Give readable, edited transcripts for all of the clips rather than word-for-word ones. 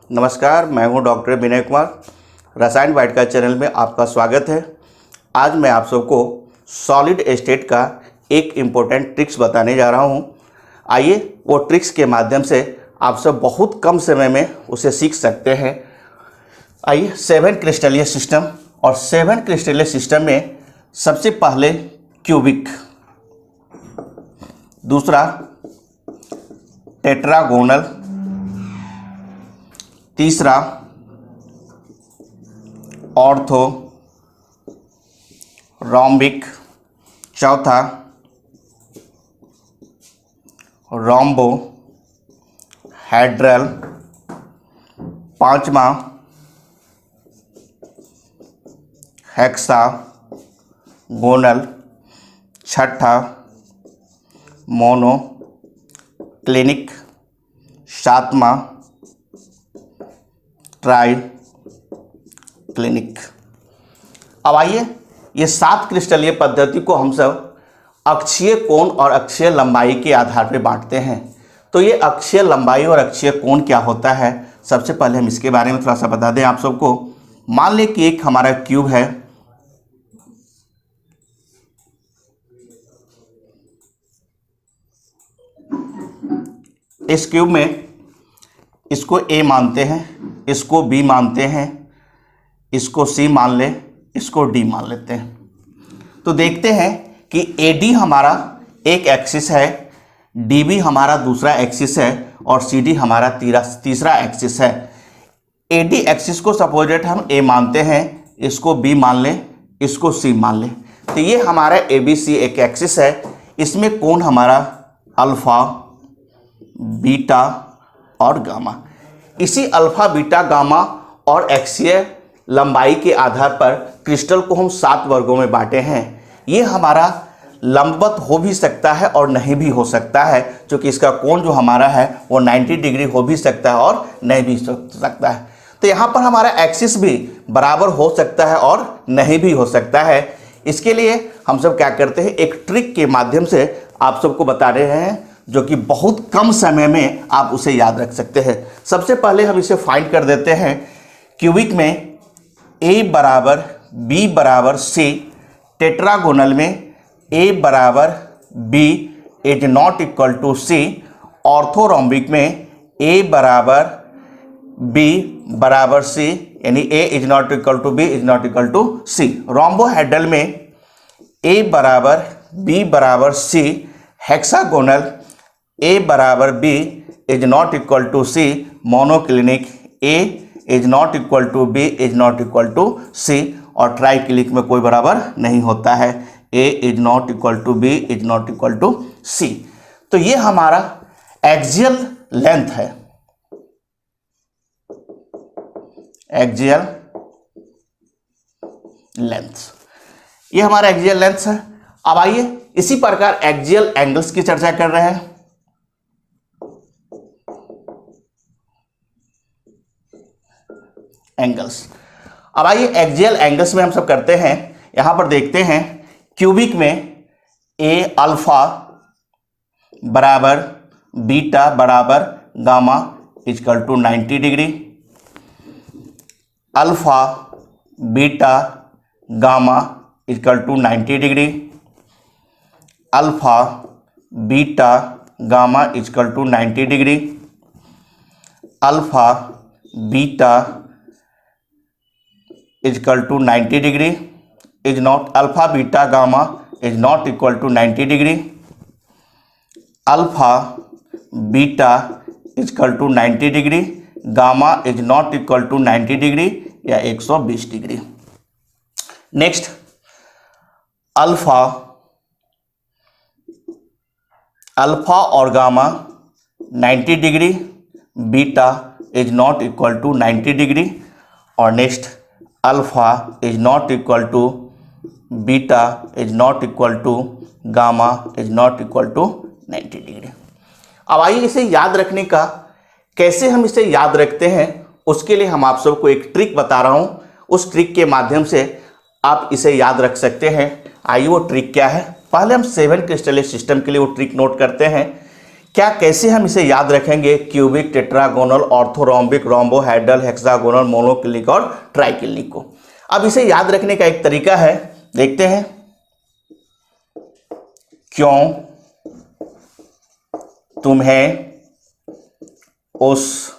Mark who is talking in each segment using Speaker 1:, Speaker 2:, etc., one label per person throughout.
Speaker 1: नमस्कार, मैं हूं डॉक्टर विनय कुमार। रसायन वाटिका चैनल में आपका स्वागत है। आज मैं आप सबको सॉलिड स्टेट का एक इम्पोर्टेंट ट्रिक्स बताने जा रहा हूं। आइए वो ट्रिक्स के माध्यम से आप सब बहुत कम समय में उसे सीख सकते हैं। आइए 7 क्रिस्टलीय सिस्टम, और 7 क्रिस्टलीय सिस्टम में सबसे पहले क्यूबिक, दूसरा टेट्रागोनल, तीसरा ऑर्थो रोम्बिक, चौथा रोम्बो हेड्रल, पांचवा हेक्सागोनल, छठा मोनो क्लिनिक, सातवां ट्राई क्लिनिक। अब आइए ये 7 क्रिस्टलीय पद्धति को हम सब अक्षीय कोण और अक्षीय लंबाई के आधार पर बांटते हैं। तो ये अक्षीय लंबाई और अक्षीय कोण क्या होता है, सबसे पहले हम इसके बारे में थोड़ा सा बता दें आप सबको। मान लें कि एक हमारा क्यूब है, इस क्यूब में इसको ए मानते हैं, इसको बी मानते हैं, इसको सी मान ले, इसको डी मान लेते हैं। तो देखते हैं कि ए डी हमारा एक एक्सिस है, डी बी हमारा दूसरा एक्सिस है, और सी डी हमारा तीसरा एक्सिस है। ए डी एक्सिस को सपोजेट हम ए मानते हैं, इसको बी मान लें, इसको सी मान लें। तो ये हमारा ए बी सी एक एक्सिस है। इसमें कोण हमारा अल्फा, बीटा और गामा। इसी अल्फा, बीटा, गामा और अक्षीय लंबाई के आधार पर क्रिस्टल को हम 7 वर्गों में बांटे हैं। ये हमारा लंबवत हो भी सकता है और नहीं भी हो सकता है, क्योंकि इसका कोण जो हमारा है वो 90 डिग्री हो भी सकता है और नहीं भी हो सकता है। तो यहाँ पर हमारा एक्सिस भी बराबर हो सकता है और नहीं भी हो सकता है। इसके लिए हम सब क्या करते हैं, एक ट्रिक के माध्यम से आप सबको बता रहे हैं, जो कि बहुत कम समय में आप उसे याद रख सकते हैं। सबसे पहले हम इसे फाइंड कर देते हैं। क्यूबिक में ए बराबर बी बराबर सी, टेट्रागोनल में ए बराबर B is not equal to C, orthorhombic में ए बराबर बी बराबर सी, यानी A is not equal to B is not equal to C. Rhombohedral में ए बराबर बी बराबर सी, हेक्सागोनल ए बराबर B is not equal to C, monoclinic A is not equal to B is not equal to C, और triclinic में कोई बराबर नहीं होता है, A is not equal to B is not equal to C. तो ये हमारा एक्सियल लेंथ है, एक्सियल लेंथ, ये हमारा एक्सियल लेंथ है। अब आइए इसी प्रकार एक्सियल एंगल्स की चर्चा कर रहे हैं। एंगल्स, अब आइए एक्सियल एंगल्स में हम सब करते हैं। यहां पर देखते हैं क्यूबिक में ए अल्फा बराबर बीटा बराबर gamma equal to 90 degree, alpha beta gamma equal to 90 degree, alpha beta gamma equal to 90 degree, alpha beta equal to 90 degree is not, alpha beta gamma is not equal to 90 degree, alpha beta equal to 90 degree, gamma is not equal to 90 degree या 120 degree. Next alpha और gamma 90 degree, beta is not equal to 90 degree, और next alpha is not equal to beta is not equal to gamma is not equal to 90 degree. अब आइए इसे याद रखने का, कैसे हम इसे याद रखते हैं, उसके लिए हम आप सबको एक ट्रिक बता रहा हूं। उस ट्रिक के माध्यम से आप इसे याद रख सकते हैं। आइए वो ट्रिक क्या है, पहले हम 7 क्रिस्टलीय सिस्टम के लिए वो ट्रिक नोट करते हैं क्या कैसे हम इसे याद रखेंगे? Cubic, tetragonal, orthorhombic, rhombohedral, hexagonal, monoclinic और ट्राइक्लिनिक को। अब इसे याद रखने का एक तरीका है, देखते हैं। क्यों तुम्हें उस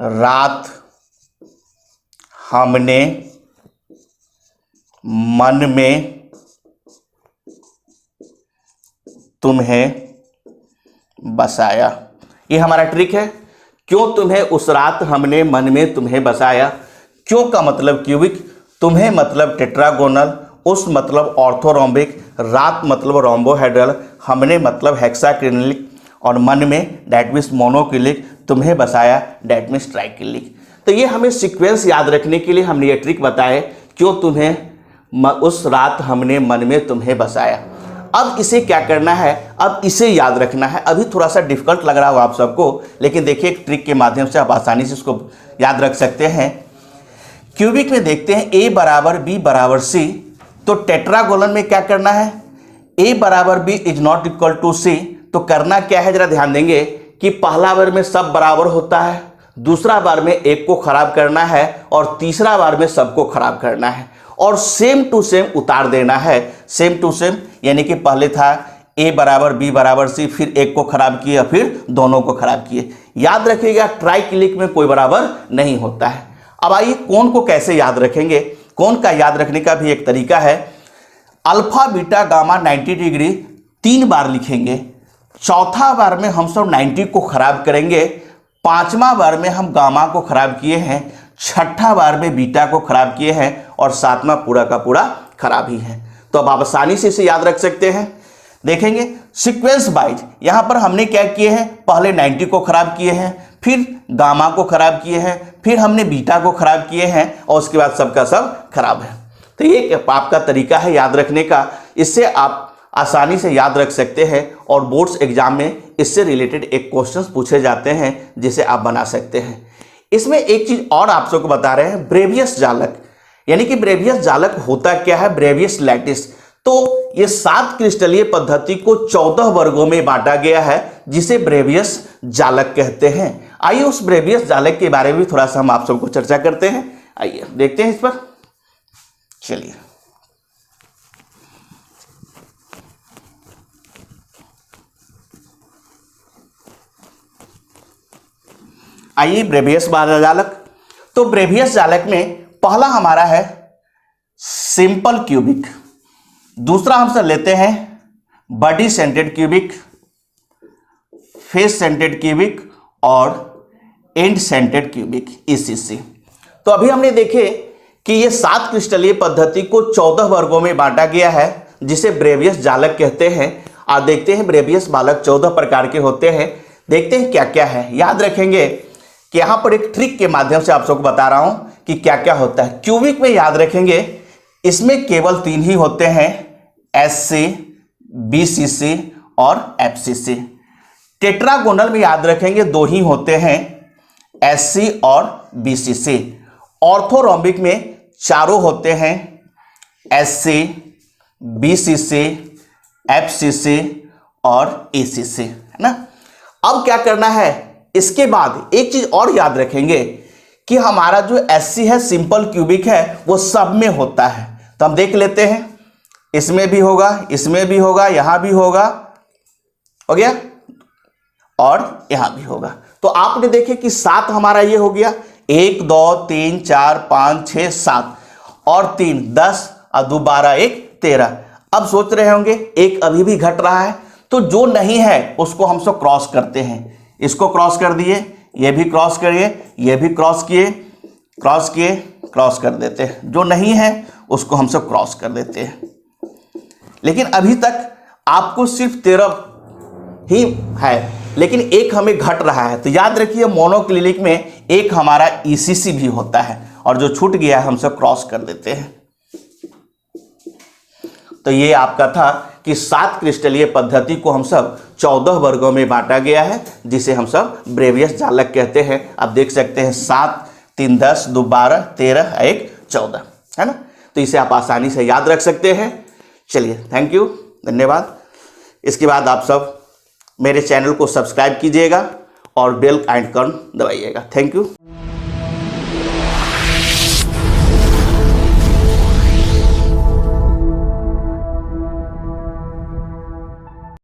Speaker 1: रात हमने मन में तुम्हें बसाया। ये हमारा ट्रिक है। क्यों तुम्हें उस रात हमने मन में तुम्हें बसाया। क्यों का मतलब क्यूबिक, तुम्हें मतलब टेट्रागोनल, उस मतलब ऑर्थोरोम्बिक, रात मतलब रोम्बोहेड्रल, हमने मतलब हेक्साक्रिनिक और मन में डैट मीन्स मोनोक्लिनिक, तुम्हें बसाया डैट मीन्स ट्राइक्लिनिक। तो ये हमें सीक्वेंस याद रखने के लिए हमने ये ट्रिक बताए। क्यों तुम्हें उस रात हमने मन में तुम्हें बसाया। अब इसे क्या करना है, अब इसे याद रखना है। अभी थोड़ा सा डिफिकल्ट लग रहा होगा आप सबको, लेकिन देखिए एक ट्रिक के माध्यम से आप आसानी से इसको याद रख सकते हैं। क्यूबिक में देखते हैं A बराबर B बराबर C, तो टेट्रागोनल में क्या करना है, A बराबर B is not equal to C। तो करना क्या है, जरा ध्यान देंगे कि पहला बार में सब बराबर होता है, दूसरा बार में एक को खराब करना है और तीसरा बार में सबको खराब करना है और सेम टू सेम उतार देना है। सेम टू सेम यानी कि पहले था A बराबर B बराबर C, फिर एक को खराब किया, फिर दोनों को खराब किए। याद रखिएगा ट्राइक्लिनिक में कोई बराबर नहीं होता है। अब आइए कौन को कैसे याद रखेंगे। कौन का याद रखने का भी एक तरीका है। अल्फा बीटा गामा 90 डिग्री 3 बार लिखेंगे। चौथा बार में हम सब 90 को खराब करेंगे, पांचवा बार में हम गामा को खराब किए हैं, छठा बार में बीटा को खराब किए हैं और सातवां पूरा का पूरा खराब ही है। तो अब आप आसानी से इसे याद रख सकते हैं। देखेंगे सीक्वेंस वाइज, यहां पर हमने क्या किए हैं, पहले 90 को खराब किए हैं, फिर गामा को खराब किए हैं, फिर हमने बीटा को खराब किए हैं और उसके बाद सबका सब खराब है। तो ये आपका तरीका है याद रखने का। इससे आप आसानी से याद रख सकते हैं और बोर्ड्स एग्जाम में इससे रिलेटेड एक क्वेश्चंस पूछे जाते हैं जिसे आप बना सकते हैं। इसमें एक चीज और आप सबको बता रहे हैं, ब्रेवियस जालक। यानी कि ब्रेवियस जालक होता क्या है, ब्रेवियस लैटिस। तो ये 7 क्रिस्टलीय पद्धति को 14 वर्गों में बांटा गया है जिसे ब्रेवियस जालक कहते हैं। आइए उस ब्रेवियस जालक के बारे में थोड़ा सा हम आप सबको चर्चा करते हैं। आइए देखते हैं इस पर। चलिए आइए ब्रेवियस जालक। तो ब्रेवियस जालक में पहला हमारा है सिंपल क्यूबिक, दूसरा हम सब लेते हैं body scented cubic, face scented cubic और एंड सेंटेड क्यूबिक ECC। तो अभी हमने देखे कि ये 7 क्रिस्टलीय पद्धति को 14 वर्गों में बांटा गया है जिसे ब्रेवियस जालक कहते हैं। और देखते हैं ब्रेवियस जालक 14 प्रकार के होते हैं। देखते हैं क्या क्या है। याद रखेंगे कि यहां पर एक ट्रिक के माध्यम से आप सबको बता रहा हूं कि क्या क्या होता है। क्यूबिक में याद रखेंगे इसमें केवल 3 ही होते हैं, SC, BCC और FCC। टेट्रागोनल में याद रखेंगे 2 ही होते हैं, SC और BCC। ऑर्थोरोम्बिक में चारों होते हैं, SC, BCC, FCC और ACC, है ना। अब क्या करना है, इसके बाद एक चीज और याद रखेंगे कि हमारा जो SC है सिंपल क्यूबिक है वो सब में होता है। तो हम देख लेते हैं, इसमें भी होगा, इसमें भी होगा, यहां भी होगा, हो गया, और यहां भी होगा। तो आपने देखे कि 7 हमारा ये हो गया, 1 2 3 4 5 6 7 और 3 10 और 2 12 1 13। अब सोच रहे होंगे एक अभी भी घट रहा है, तो जो नहीं है उसको हम सब क्रॉस करते हैं। इसको क्रॉस कर दिए, ये भी क्रॉस करिए, ये भी क्रॉस किए, क्रॉस किए, क्रॉस कर देते हैं। जो नहीं है उसको हम सब क्रॉस कर देते हैं। लेकिन अभी तक आपको सिर्फ 13 ही है, लेकिन एक हमें घट रहा है। तो याद रखिए मोनोक्लिनिक में एक हमारा ECC भी होता है और जो छूट गया हम सब क्रॉस कर देते हैं। तो ये आपका था कि 7 क्रिस्टलीय पद्धति को हम सब 14 वर्गों में बांटा गया है जिसे हम सब ब्रेवियस जालक कहते हैं। आप देख सकते हैं 7 3 10 2 12 13 1 14, है ना। तो इसे आप आसानी से याद रख सकते हैं। चलिए थैंक यू, धन्यवाद। इसके बाद आप सब मेरे चैनल को सब्सक्राइब कीजिएगा और बेल आइकन दबाइएगा। Thank you.